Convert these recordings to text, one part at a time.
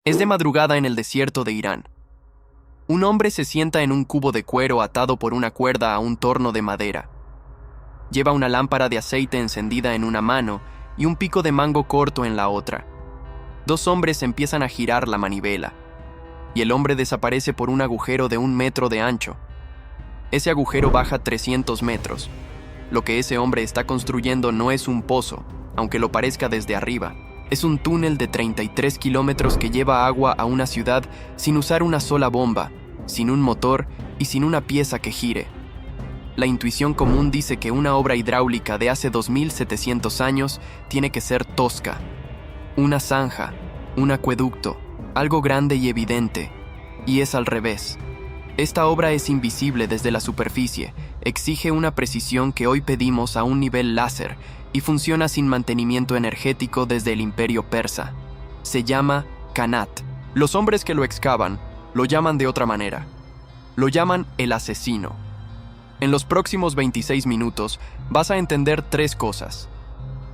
Es de madrugada en el desierto de Irán. Un hombre se sienta en un cubo de cuero atado por una cuerda a un torno de madera. Lleva una lámpara de aceite encendida en una mano y un pico de mango corto en la otra. Dos hombres empiezan a girar la manivela, y el hombre desaparece por un agujero de 1 metro de ancho. Ese agujero baja 300 metros. Lo que ese hombre está construyendo no es un pozo, aunque lo parezca desde arriba. Es un túnel de 33 kilómetros que lleva agua a una ciudad sin usar una sola bomba, sin un motor y sin una pieza que gire. La intuición común dice que una obra hidráulica de hace 2700 años tiene que ser tosca. Una zanja, un acueducto, algo grande y evidente. Y es al revés. Esta obra es invisible desde la superficie, exige una precisión que hoy pedimos a un nivel láser y funciona sin mantenimiento energético desde el Imperio Persa. Se llama Kanat. Los hombres que lo excavan lo llaman de otra manera. Lo llaman el asesino. En los próximos 26 minutos vas a entender 3 cosas.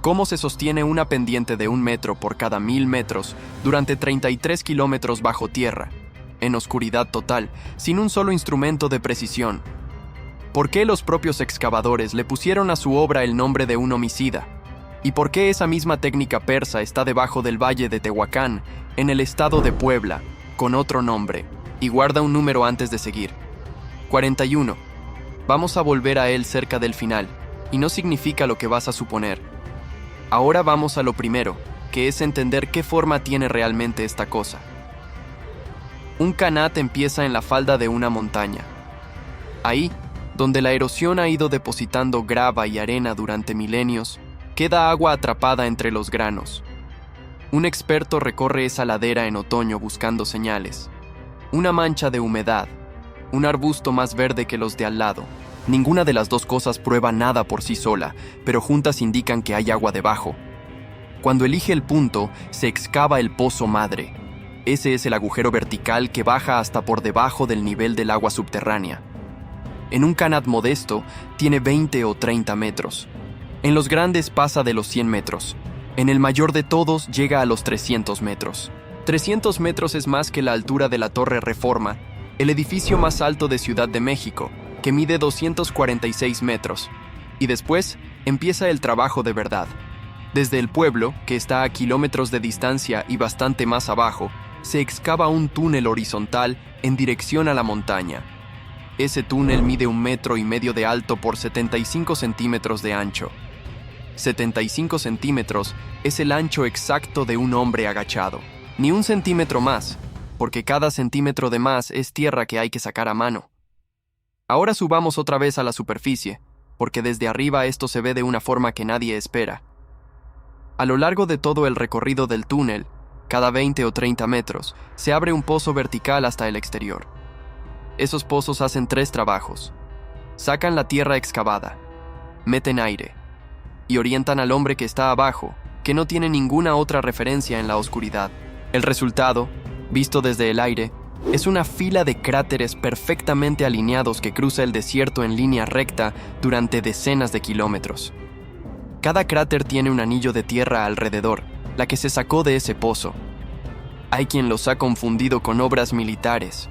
Cómo se sostiene una pendiente de 1 metro por cada 1000 metros durante 33 kilómetros bajo tierra, en oscuridad total, sin un solo instrumento de precisión. ¿Por qué los propios excavadores le pusieron a su obra el nombre de un homicida? ¿Y por qué esa misma técnica persa está debajo del valle de Tehuacán, en el estado de Puebla, con otro nombre? Y guarda un número antes de seguir. 41. Vamos a volver a él cerca del final, y no significa lo que vas a suponer. Ahora vamos a lo primero, que es entender qué forma tiene realmente esta cosa. Un kanat empieza en la falda de una montaña. Ahí, donde la erosión ha ido depositando grava y arena durante milenios, queda agua atrapada entre los granos. Un experto recorre esa ladera en otoño buscando señales. Una mancha de humedad, un arbusto más verde que los de al lado. Ninguna de las dos cosas prueba nada por sí sola, pero juntas indican que hay agua debajo. Cuando elige el punto, se excava el pozo madre. Ese es el agujero vertical que baja hasta por debajo del nivel del agua subterránea. En un kanat modesto, tiene 20 o 30 metros. En los grandes pasa de los 100 metros. En el mayor de todos llega a los 300 metros. 300 metros es más que la altura de la Torre Reforma, el edificio más alto de Ciudad de México, que mide 246 metros. Y después empieza el trabajo de verdad. Desde el pueblo, que está a kilómetros de distancia y bastante más abajo, se excava un túnel horizontal en dirección a la montaña. Ese túnel mide 1,5 metros de alto por 75 centímetros de ancho. 75 centímetros es el ancho exacto de un hombre agachado. Ni 1 centímetro más, porque cada centímetro de más es tierra que hay que sacar a mano. Ahora subamos otra vez a la superficie, porque desde arriba esto se ve de una forma que nadie espera. A lo largo de todo el recorrido del túnel, cada 20 o 30 metros, se abre un pozo vertical hasta el exterior. Esos pozos hacen 3 trabajos. Sacan la tierra excavada, meten aire y orientan al hombre que está abajo, que no tiene ninguna otra referencia en la oscuridad. El resultado, visto desde el aire, es una fila de cráteres perfectamente alineados que cruza el desierto en línea recta durante decenas de kilómetros. Cada cráter tiene un anillo de tierra alrededor, la que se sacó de ese pozo. Hay quien los ha confundido con obras militares.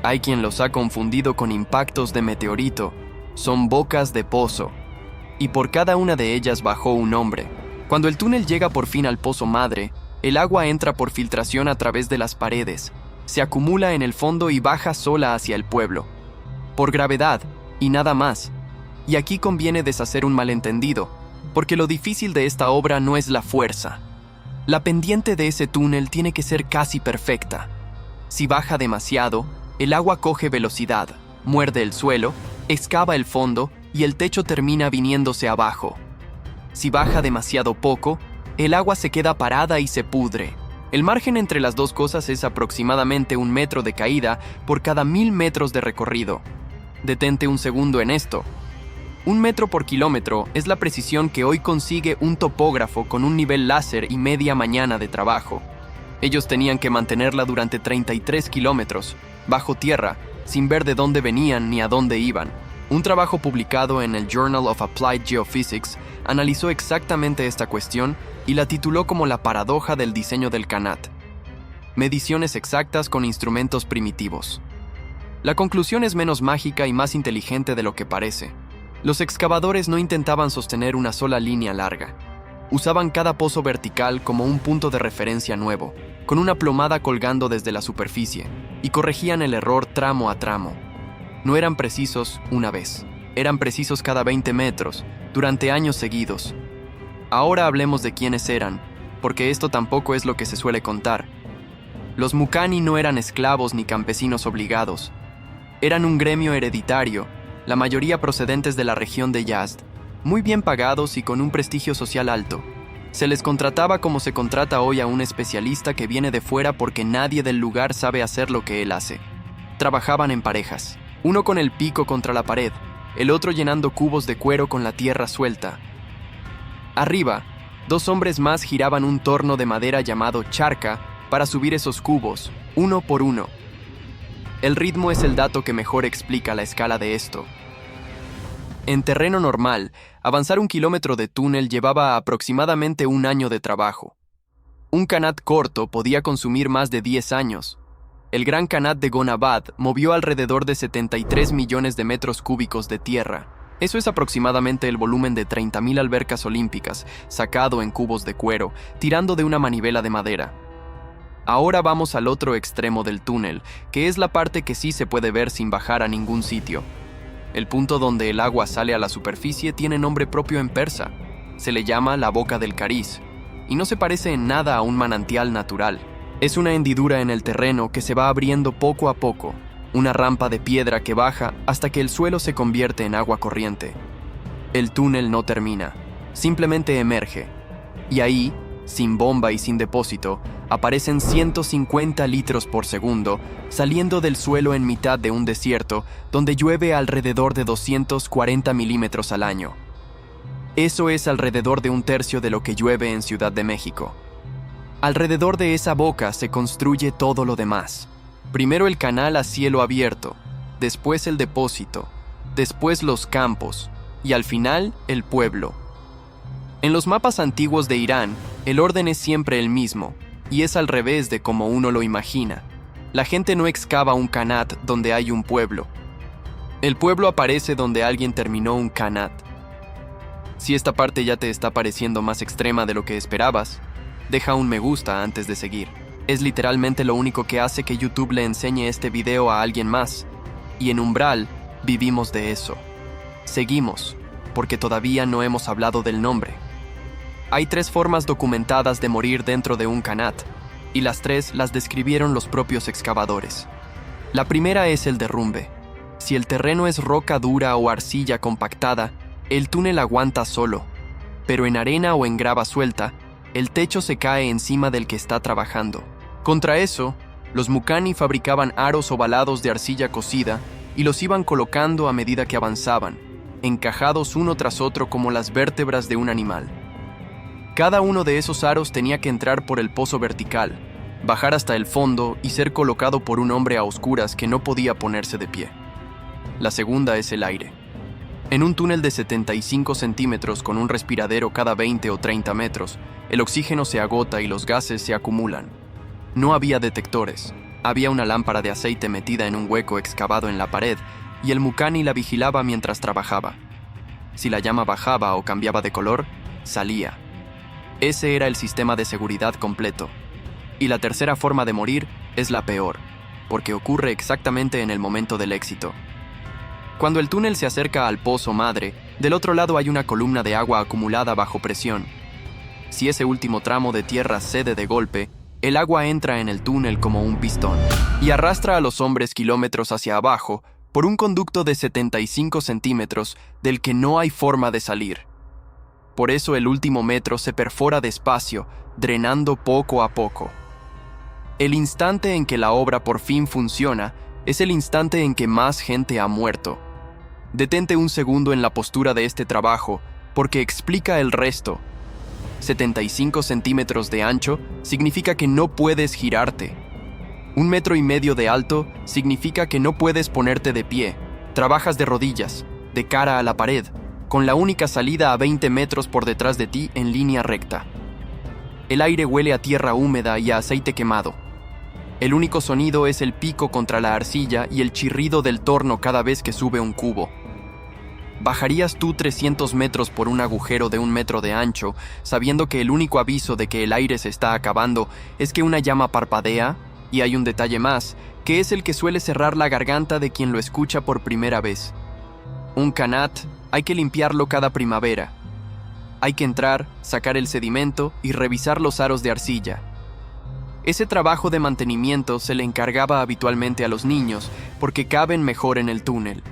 Hay quien los ha confundido con impactos de meteorito. Son bocas de pozo. Y por cada una de ellas bajó un hombre. Cuando el túnel llega por fin al pozo madre, el agua entra por filtración a través de las paredes, se acumula en el fondo y baja sola hacia el pueblo. Por gravedad, y nada más. Y aquí conviene deshacer un malentendido, porque lo difícil de esta obra no es la fuerza. La pendiente de ese túnel tiene que ser casi perfecta. Si baja demasiado, el agua coge velocidad, muerde el suelo, excava el fondo y el techo termina viniéndose abajo. Si baja demasiado poco, el agua se queda parada y se pudre. El margen entre las dos cosas es aproximadamente 1 metro de caída por cada 1000 metros de recorrido. Detente un segundo en esto. 1 metro por kilómetro es la precisión que hoy consigue un topógrafo con un nivel láser y media mañana de trabajo. Ellos tenían que mantenerla durante 33 kilómetros, bajo tierra, sin ver de dónde venían ni a dónde iban. Un trabajo publicado en el Journal of Applied Geophysics analizó exactamente esta cuestión y la tituló como la paradoja del diseño del kanat. mediciones exactas con instrumentos primitivos. La conclusión es menos mágica y más inteligente de lo que parece. Los excavadores no intentaban sostener una sola línea larga. Usaban cada pozo vertical como un punto de referencia nuevo, con una plomada colgando desde la superficie, y corregían el error tramo a tramo. No eran precisos una vez, eran precisos cada 20 metros, durante años seguidos. Ahora hablemos de quiénes eran, porque esto tampoco es lo que se suele contar. Los Mucani no eran esclavos ni campesinos obligados. Eran un gremio hereditario, la mayoría procedentes de la región de Yazd, muy bien pagados y con un prestigio social alto. Se les contrataba como se contrata hoy a un especialista que viene de fuera porque nadie del lugar sabe hacer lo que él hace. Trabajaban en parejas, uno con el pico contra la pared, el otro llenando cubos de cuero con la tierra suelta. Arriba, 2 hombres más giraban un torno de madera llamado charca para subir esos cubos, uno por uno. El ritmo es el dato que mejor explica la escala de esto. En terreno normal, avanzar 1 kilómetro de túnel llevaba aproximadamente 1 año de trabajo. Un kanat corto podía consumir más de 10 años. El gran kanat de Gonabad movió alrededor de 73 millones de metros cúbicos de tierra. Eso es aproximadamente el volumen de 30.000 albercas olímpicas, sacado en cubos de cuero, tirando de una manivela de madera. Ahora vamos al otro extremo del túnel, que es la parte que sí se puede ver sin bajar a ningún sitio. El punto donde el agua sale a la superficie tiene nombre propio en persa. Se le llama la boca del Kariz, y no se parece en nada a un manantial natural. Es una hendidura en el terreno que se va abriendo poco a poco, una rampa de piedra que baja hasta que el suelo se convierte en agua corriente. El túnel no termina, simplemente emerge, y ahí, sin bomba y sin depósito, aparecen 150 litros por segundo, saliendo del suelo en mitad de un desierto donde llueve alrededor de 240 milímetros al año. Eso es alrededor de 1/3 de lo que llueve en Ciudad de México. Alrededor de esa boca se construye todo lo demás. Primero el canal a cielo abierto, después el depósito, después los campos y al final el pueblo. En los mapas antiguos de Irán, el orden es siempre el mismo, y es al revés de como uno lo imagina. La gente no excava un kanat donde hay un pueblo. El pueblo aparece donde alguien terminó un kanat. Si esta parte ya te está pareciendo más extrema de lo que esperabas, deja un me gusta antes de seguir. Es literalmente lo único que hace que YouTube le enseñe este video a alguien más, y en Umbral vivimos de eso. Seguimos, porque todavía no hemos hablado del nombre. Hay 3 formas documentadas de morir dentro de un kanat, y las 3 las describieron los propios excavadores. La primera es el derrumbe. Si el terreno es roca dura o arcilla compactada, el túnel aguanta solo, pero en arena o en grava suelta, el techo se cae encima del que está trabajando. Contra eso, los Mucani fabricaban aros ovalados de arcilla cocida y los iban colocando a medida que avanzaban, encajados uno tras otro como las vértebras de un animal. Cada uno de esos aros tenía que entrar por el pozo vertical, bajar hasta el fondo y ser colocado por un hombre a oscuras que no podía ponerse de pie. La segunda es el aire. En un túnel de 75 centímetros con un respiradero cada 20 o 30 metros, el oxígeno se agota y los gases se acumulan. No había detectores. Había una lámpara de aceite metida en un hueco excavado en la pared y el Mucani la vigilaba mientras trabajaba. Si la llama bajaba o cambiaba de color, salía. Ese era el sistema de seguridad completo. Y la tercera forma de morir es la peor, porque ocurre exactamente en el momento del éxito. Cuando el túnel se acerca al pozo madre, del otro lado hay una columna de agua acumulada bajo presión. Si ese último tramo de tierra cede de golpe, el agua entra en el túnel como un pistón y arrastra a los hombres kilómetros hacia abajo por un conducto de 75 centímetros del que no hay forma de salir. Por eso el último metro se perfora despacio, drenando poco a poco. El instante en que la obra por fin funciona es el instante en que más gente ha muerto. Detente un segundo en la postura de este trabajo, porque explica el resto. 75 centímetros de ancho significa que no puedes girarte. 1,5 metros de alto significa que no puedes ponerte de pie. Trabajas de rodillas, de cara a la pared, con la única salida a 20 metros por detrás de ti en línea recta. El aire huele a tierra húmeda y a aceite quemado. El único sonido es el pico contra la arcilla y el chirrido del torno cada vez que sube un cubo. ¿Bajarías tú 300 metros por un agujero de 1 metro de ancho, sabiendo que el único aviso de que el aire se está acabando es que una llama parpadea? Y hay un detalle más, que es el que suele cerrar la garganta de quien lo escucha por primera vez. Un qanat hay que limpiarlo cada primavera. Hay que entrar, sacar el sedimento y revisar los aros de arcilla. Ese trabajo de mantenimiento se le encargaba habitualmente a los niños porque caben mejor en el túnel.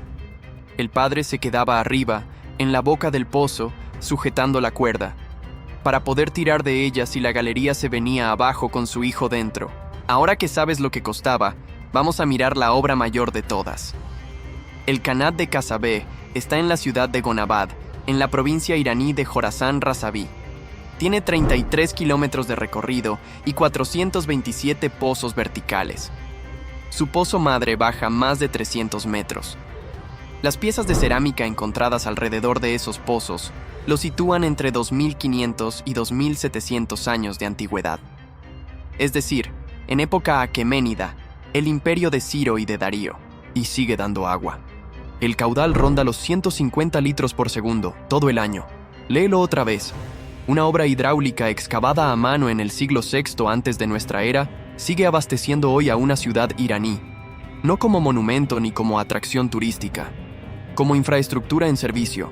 El padre se quedaba arriba, en la boca del pozo, sujetando la cuerda, para poder tirar de ella si la galería se venía abajo con su hijo dentro. Ahora que sabes lo que costaba, vamos a mirar la obra mayor de todas. El qanat de Kasabeh está en la ciudad de Gonabad, en la provincia iraní de Jorasán Razaví. Tiene 33 kilómetros de recorrido y 427 pozos verticales. Su pozo madre baja más de 300 metros. Las piezas de cerámica encontradas alrededor de esos pozos lo sitúan entre 2500 y 2700 años de antigüedad. Es decir, en época aqueménida, el imperio de Ciro y de Darío, y sigue dando agua. El caudal ronda los 150 litros por segundo, todo el año. Léelo otra vez. Una obra hidráulica excavada a mano en el siglo VI antes de nuestra era sigue abasteciendo hoy a una ciudad iraní, no como monumento ni como atracción turística, como infraestructura en servicio.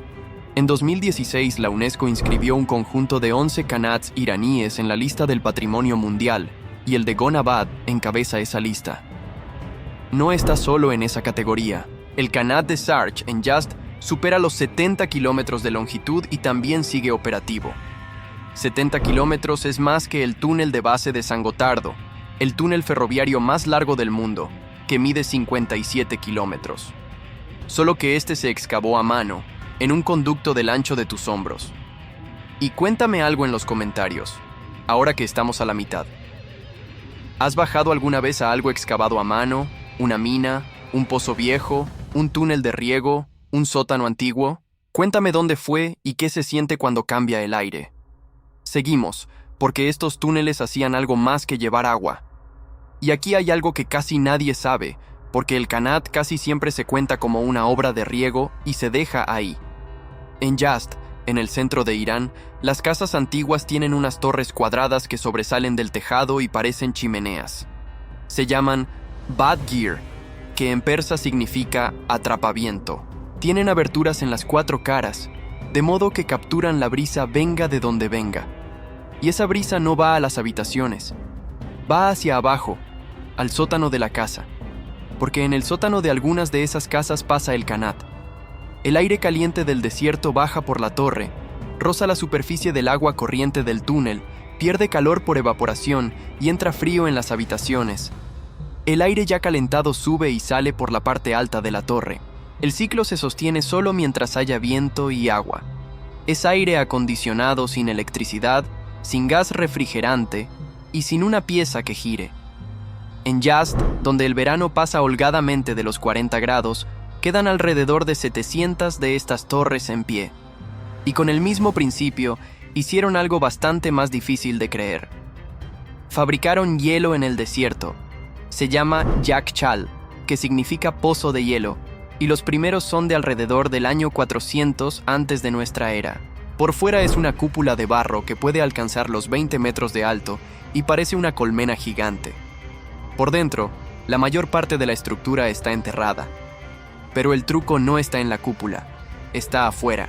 En 2016, la UNESCO inscribió un conjunto de 11 qanats iraníes en la lista del Patrimonio Mundial, y el de Gonabad encabeza esa lista. No está solo en esa categoría. El qanat de Sarch, en Yazd, supera los 70 kilómetros de longitud y también sigue operativo. 70 kilómetros es más que el túnel de base de San Gotardo, el túnel ferroviario más largo del mundo, que mide 57 kilómetros. Solo que este se excavó a mano, en un conducto del ancho de tus hombros. Y cuéntame algo en los comentarios, ahora que estamos a la mitad. ¿Has bajado alguna vez a algo excavado a mano, una mina, un pozo viejo, un túnel de riego, un sótano antiguo? Cuéntame dónde fue y qué se siente cuando cambia el aire. Seguimos, porque estos túneles hacían algo más que llevar agua. Y aquí hay algo que casi nadie sabe, porque el qanat casi siempre se cuenta como una obra de riego y se deja ahí. En Yazd, en el centro de Irán, las casas antiguas tienen unas torres cuadradas que sobresalen del tejado y parecen chimeneas. Se llaman Badgir, que en persa significa atrapaviento. Tienen aberturas en las 4 caras, de modo que capturan la brisa venga de donde venga. Y esa brisa no va a las habitaciones, va hacia abajo, al sótano de la casa, porque en el sótano de algunas de esas casas pasa el qanat. El aire caliente del desierto baja por la torre, roza la superficie del agua corriente del túnel, pierde calor por evaporación y entra frío en las habitaciones. El aire ya calentado sube y sale por la parte alta de la torre. El ciclo se sostiene solo mientras haya viento y agua. Es aire acondicionado sin electricidad, sin gas refrigerante y sin una pieza que gire. En Yazd, donde el verano pasa holgadamente de los 40 grados, quedan alrededor de 700 de estas torres en pie. Y con el mismo principio, hicieron algo bastante más difícil de creer. Fabricaron hielo en el desierto. Se llama Yakchal, que significa pozo de hielo, y los primeros son de alrededor del año 400 antes de nuestra era. Por fuera es una cúpula de barro que puede alcanzar los 20 metros de alto y parece una colmena gigante. Por dentro, la mayor parte de la estructura está enterrada. Pero el truco no está en la cúpula, está afuera.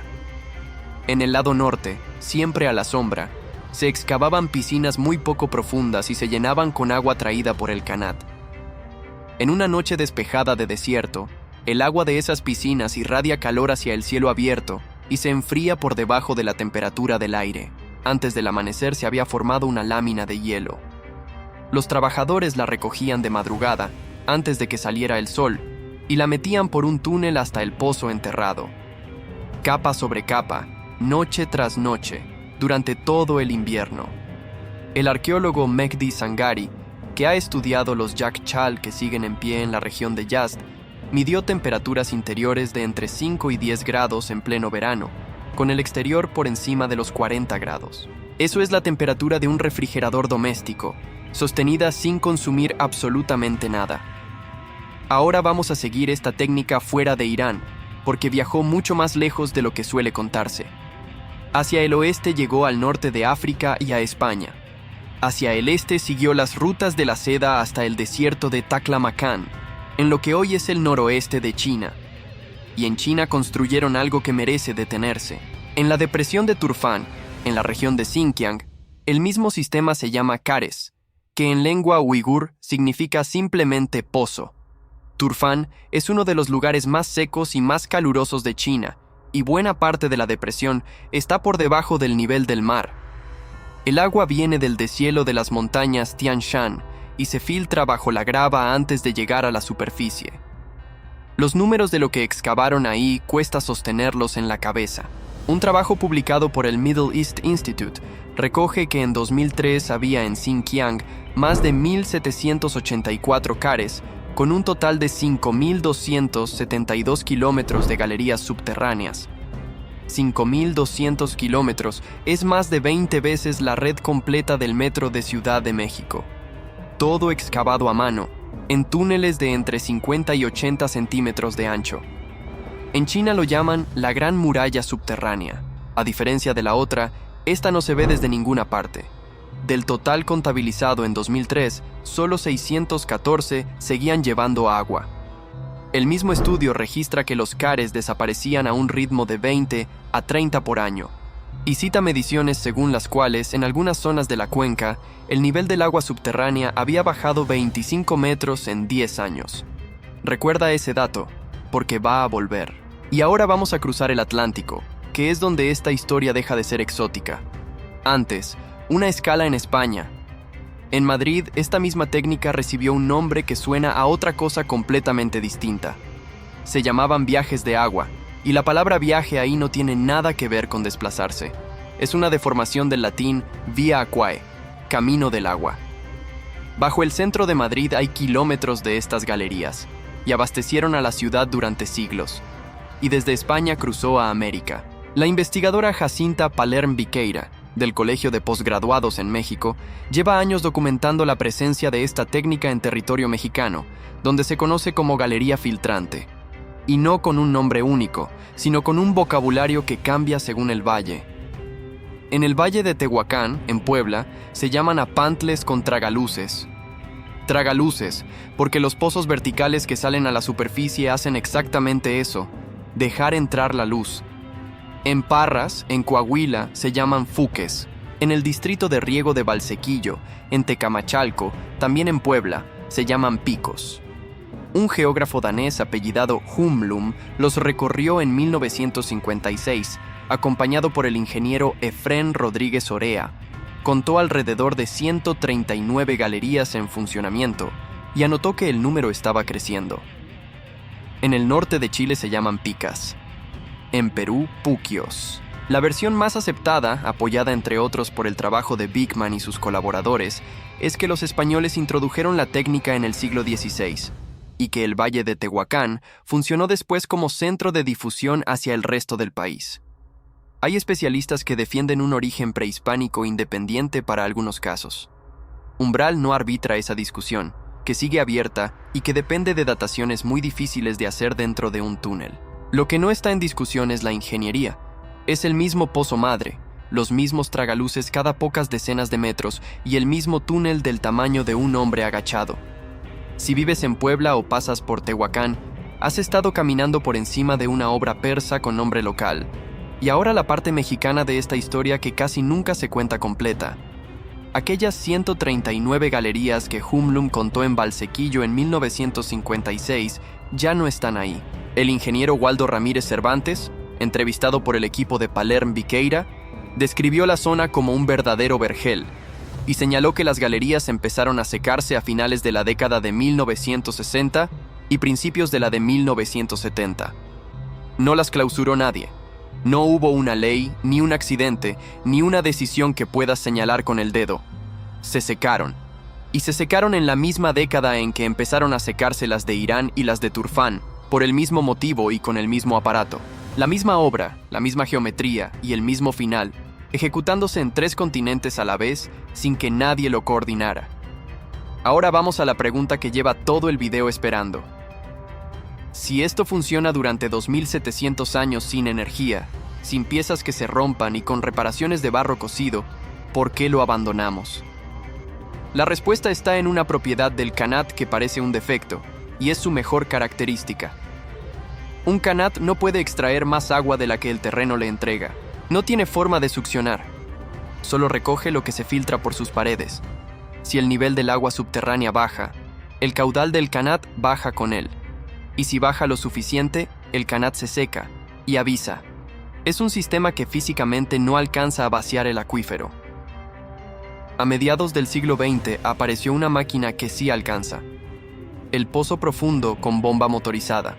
En el lado norte, siempre a la sombra, se excavaban piscinas muy poco profundas y se llenaban con agua traída por el qanat. En una noche despejada de desierto, el agua de esas piscinas irradia calor hacia el cielo abierto y se enfría por debajo de la temperatura del aire. Antes del amanecer se había formado una lámina de hielo. Los trabajadores la recogían de madrugada, antes de que saliera el sol, y la metían por un túnel hasta el pozo enterrado. Capa sobre capa, noche tras noche, durante todo el invierno. El arqueólogo Mehdi Sangari, que ha estudiado los Yakchal que siguen en pie en la región de Yazd, midió temperaturas interiores de entre 5 y 10 grados en pleno verano, con el exterior por encima de los 40 grados. Eso es la temperatura de un refrigerador doméstico, sostenida sin consumir absolutamente nada. Ahora vamos a seguir esta técnica fuera de Irán, porque viajó mucho más lejos de lo que suele contarse. Hacia el oeste llegó al norte de África y a España. Hacia el este siguió las rutas de la seda hasta el desierto de Taklamakan, en lo que hoy es el noroeste de China. Y en China construyeron algo que merece detenerse. En la depresión de Turfán, en la región de Xinjiang, el mismo sistema se llama Kares, que en lengua uigur significa simplemente pozo. Turfán es uno de los lugares más secos y más calurosos de China, y buena parte de la depresión está por debajo del nivel del mar. El agua viene del deshielo de las montañas Tian Shan y se filtra bajo la grava antes de llegar a la superficie. Los números de lo que excavaron ahí cuesta sostenerlos en la cabeza. Un trabajo publicado por el Middle East Institute recoge que en 2003 había en Xinjiang más de 1.784 kares, con un total de 5.272 kilómetros de galerías subterráneas. 5.200 kilómetros es más de 20 veces la red completa del metro de Ciudad de México. Todo excavado a mano, en túneles de entre 50 y 80 centímetros de ancho. En China lo llaman la Gran Muralla Subterránea. A diferencia de la otra, esta no se ve desde ninguna parte. Del total contabilizado en 2003, solo 614 seguían llevando agua. El mismo estudio registra que los kares desaparecían a un ritmo de 20 a 30 por año, y cita mediciones según las cuales, en algunas zonas de la cuenca, el nivel del agua subterránea había bajado 25 metros en 10 años. Recuerda ese dato, porque va a volver. Y ahora vamos a cruzar el Atlántico, que es donde esta historia deja de ser exótica. Antes, una escala en España. En Madrid, esta misma técnica recibió un nombre que suena a otra cosa completamente distinta. Se llamaban viajes de agua, y la palabra viaje ahí no tiene nada que ver con desplazarse. Es una deformación del latín via aquae, camino del agua. Bajo el centro de Madrid hay kilómetros de estas galerías, y abastecieron a la ciudad durante siglos. Y desde España cruzó a América. La investigadora Jacinta Palerm Viqueira, del Colegio de Postgraduados en México, lleva años documentando la presencia de esta técnica en territorio mexicano, donde se conoce como galería filtrante. Y no con un nombre único, sino con un vocabulario que cambia según el valle. En el valle de Tehuacán, en Puebla, se llaman apantles con tragaluces. Tragaluces, porque los pozos verticales que salen a la superficie hacen exactamente eso, dejar entrar la luz. En Parras, en Coahuila, se llaman fuques. En el distrito de riego de Valsequillo, en Tecamachalco, también en Puebla, se llaman picos. Un geógrafo danés apellidado Humlum los recorrió en 1956, acompañado por el ingeniero Efrén Rodríguez Orea. Contó alrededor de 139 galerías en funcionamiento y anotó que el número estaba creciendo. En el norte de Chile se llaman picas. En Perú, puquios. La versión más aceptada, apoyada entre otros por el trabajo de Bigman y sus colaboradores, es que los españoles introdujeron la técnica en el siglo XVI y que el Valle de Tehuacán funcionó después como centro de difusión hacia el resto del país. Hay especialistas que defienden un origen prehispánico independiente para algunos casos. Umbral no arbitra esa discusión, que sigue abierta y que depende de dataciones muy difíciles de hacer dentro de un túnel. Lo que no está en discusión es la ingeniería. Es el mismo pozo madre, los mismos tragaluces cada pocas decenas de metros y el mismo túnel del tamaño de un hombre agachado. Si vives en Puebla o pasas por Tehuacán, has estado caminando por encima de una obra persa con nombre local. Y ahora la parte mexicana de esta historia que casi nunca se cuenta completa. Aquellas 139 galerías que Humlum contó en Valsequillo en 1956 ya no están ahí. El ingeniero Waldo Ramírez Cervantes, entrevistado por el equipo de Palerm Viqueira, describió la zona como un verdadero vergel y señaló que las galerías empezaron a secarse a finales de la década de 1960 y principios de la de 1970. No las clausuró nadie. No hubo una ley, ni un accidente, ni una decisión que puedas señalar con el dedo. Se secaron. Y se secaron en la misma década en que empezaron a secarse las de Irán y las de Turfán, por el mismo motivo y con el mismo aparato. La misma obra, la misma geometría y el mismo final, ejecutándose en 3 continentes a la vez sin que nadie lo coordinara. Ahora vamos a la pregunta que lleva todo el video esperando. Si esto funciona durante 2700 años sin energía, sin piezas que se rompan y con reparaciones de barro cocido, ¿por qué lo abandonamos? La respuesta está en una propiedad del Qanat que parece un defecto, y es su mejor característica. Un Qanat no puede extraer más agua de la que el terreno le entrega. No tiene forma de succionar. Solo recoge lo que se filtra por sus paredes. Si el nivel del agua subterránea baja, el caudal del Qanat baja con él. Y si baja lo suficiente, el Qanat se seca y avisa. Es un sistema que físicamente no alcanza a vaciar el acuífero. A mediados del siglo XX apareció una máquina que sí alcanza. El pozo profundo con bomba motorizada.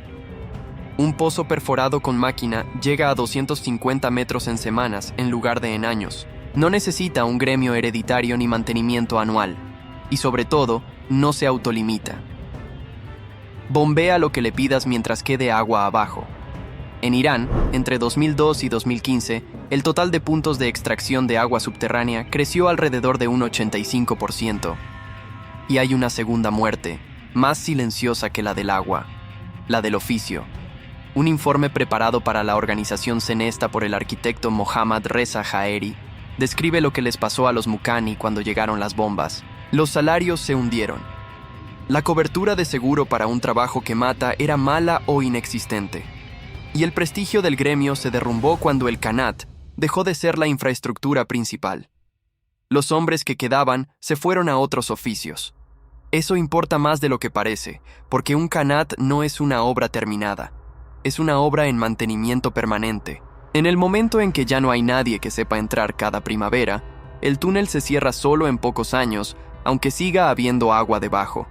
Un pozo perforado con máquina llega a 250 metros en semanas en lugar de en años. No necesita un gremio hereditario ni mantenimiento anual. Y sobre todo, no se autolimita. Bombea lo que le pidas mientras quede agua abajo. En Irán, entre 2002 y 2015, el total de puntos de extracción de agua subterránea creció alrededor de un 85%. Y hay una segunda muerte, más silenciosa que la del agua, la del oficio. Un informe preparado para la organización Cenesta por el arquitecto Mohammad Reza Jaeri describe lo que les pasó a los Mukani cuando llegaron las bombas. Los salarios se hundieron. La cobertura de seguro para un trabajo que mata era mala o inexistente. Y el prestigio del gremio se derrumbó cuando el Qanat dejó de ser la infraestructura principal. Los hombres que quedaban se fueron a otros oficios. Eso importa más de lo que parece, porque un Qanat no es una obra terminada. Es una obra en mantenimiento permanente. En el momento en que ya no hay nadie que sepa entrar cada primavera, el túnel se cierra solo en pocos años, aunque siga habiendo agua debajo.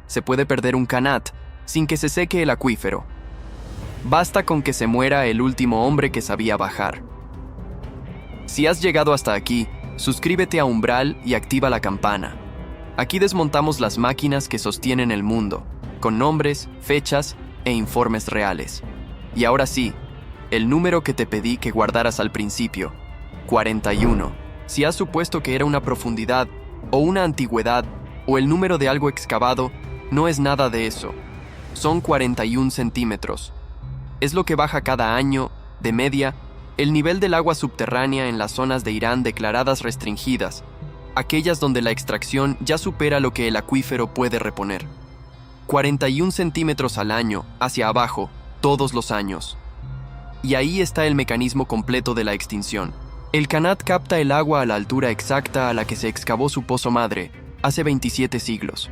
Se puede perder un Qanat sin que se seque el acuífero. Basta con que se muera el último hombre que sabía bajar. Si has llegado hasta aquí, suscríbete a Umbral y activa la campana. Aquí desmontamos las máquinas que sostienen el mundo, con nombres, fechas e informes reales. Y ahora sí, el número que te pedí que guardaras al principio, 41. Si has supuesto que era una profundidad, o una antigüedad, o el número de algo excavado, no es nada de eso. Son 41 centímetros. Es lo que baja cada año, de media, el nivel del agua subterránea en las zonas de Irán declaradas restringidas, aquellas donde la extracción ya supera lo que el acuífero puede reponer. 41 centímetros al año, hacia abajo, todos los años. Y ahí está el mecanismo completo de la extinción. El Qanat capta el agua a la altura exacta a la que se excavó su pozo madre, hace 27 siglos.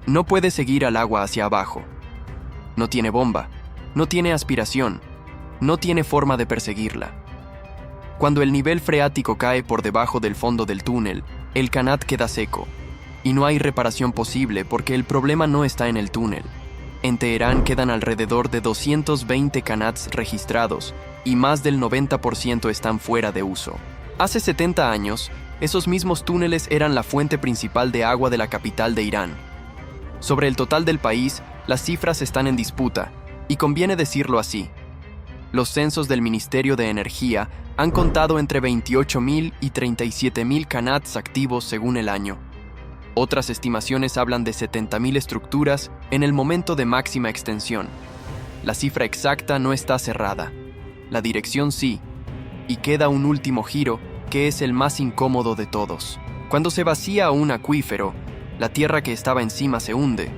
No puede seguir al agua hacia abajo. No tiene bomba. No tiene aspiración, no tiene forma de perseguirla. Cuando el nivel freático cae por debajo del fondo del túnel, el Qanat queda seco, y no hay reparación posible porque el problema no está en el túnel. En Teherán quedan alrededor de 220 Qanats registrados, y más del 90% están fuera de uso. Hace 70 años, esos mismos túneles eran la fuente principal de agua de la capital de Irán. Sobre el total del país, las cifras están en disputa, y conviene decirlo así. Los censos del Ministerio de Energía han contado entre 28.000 y 37.000 Qanats activos según el año. Otras estimaciones hablan de 70.000 estructuras en el momento de máxima extensión. La cifra exacta no está cerrada. La dirección sí. Y queda un último giro, que es el más incómodo de todos. Cuando se vacía un acuífero, la tierra que estaba encima se hunde.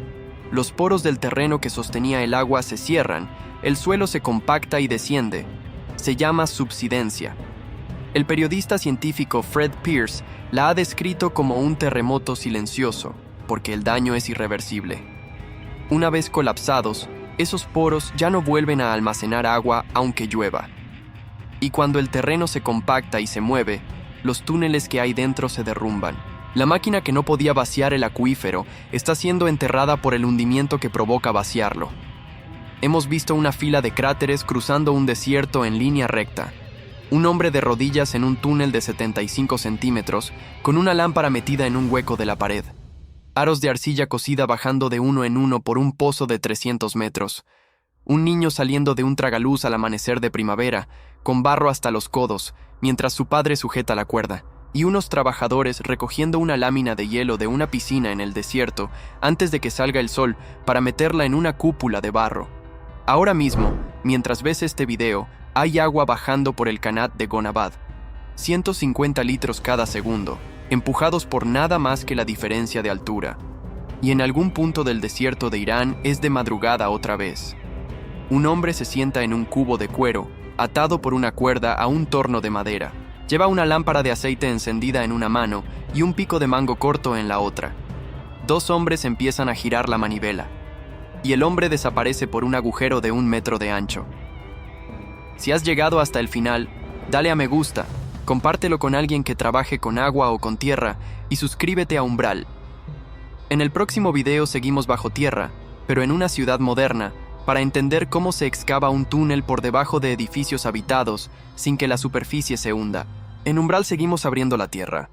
Los poros del terreno que sostenía el agua se cierran, el suelo se compacta y desciende. Se llama subsidencia. El periodista científico Fred Pierce la ha descrito como un terremoto silencioso, porque el daño es irreversible. Una vez colapsados, esos poros ya no vuelven a almacenar agua aunque llueva. Y cuando el terreno se compacta y se mueve, los túneles que hay dentro se derrumban. La máquina que no podía vaciar el acuífero está siendo enterrada por el hundimiento que provoca vaciarlo. Hemos visto una fila de cráteres cruzando un desierto en línea recta. Un hombre de rodillas en un túnel de 75 centímetros, con una lámpara metida en un hueco de la pared. Aros de arcilla cocida bajando de uno en uno por un pozo de 300 metros. Un niño saliendo de un tragaluz al amanecer de primavera, con barro hasta los codos, mientras su padre sujeta la cuerda. y unos trabajadores recogiendo una lámina de hielo de una piscina en el desierto antes de que salga el sol para meterla en una cúpula de barro. Ahora mismo, mientras ves este video, hay agua bajando por el Qanat de Gonabad, 150 litros cada segundo, empujados por nada más que la diferencia de altura. Y en algún punto del desierto de Irán es de madrugada otra vez. Un hombre se sienta en un cubo de cuero, atado por una cuerda a un torno de madera. Lleva una lámpara de aceite encendida en una mano y un pico de mango corto en la otra. Dos hombres empiezan a girar la manivela, y el hombre desaparece por un agujero de 1 metro de ancho. Si has llegado hasta el final, dale a me gusta, compártelo con alguien que trabaje con agua o con tierra y suscríbete a Umbral. En el próximo video seguimos bajo tierra, pero en una ciudad moderna, para entender cómo se excava un túnel por debajo de edificios habitados sin que la superficie se hunda. En Umbral seguimos abriendo la tierra.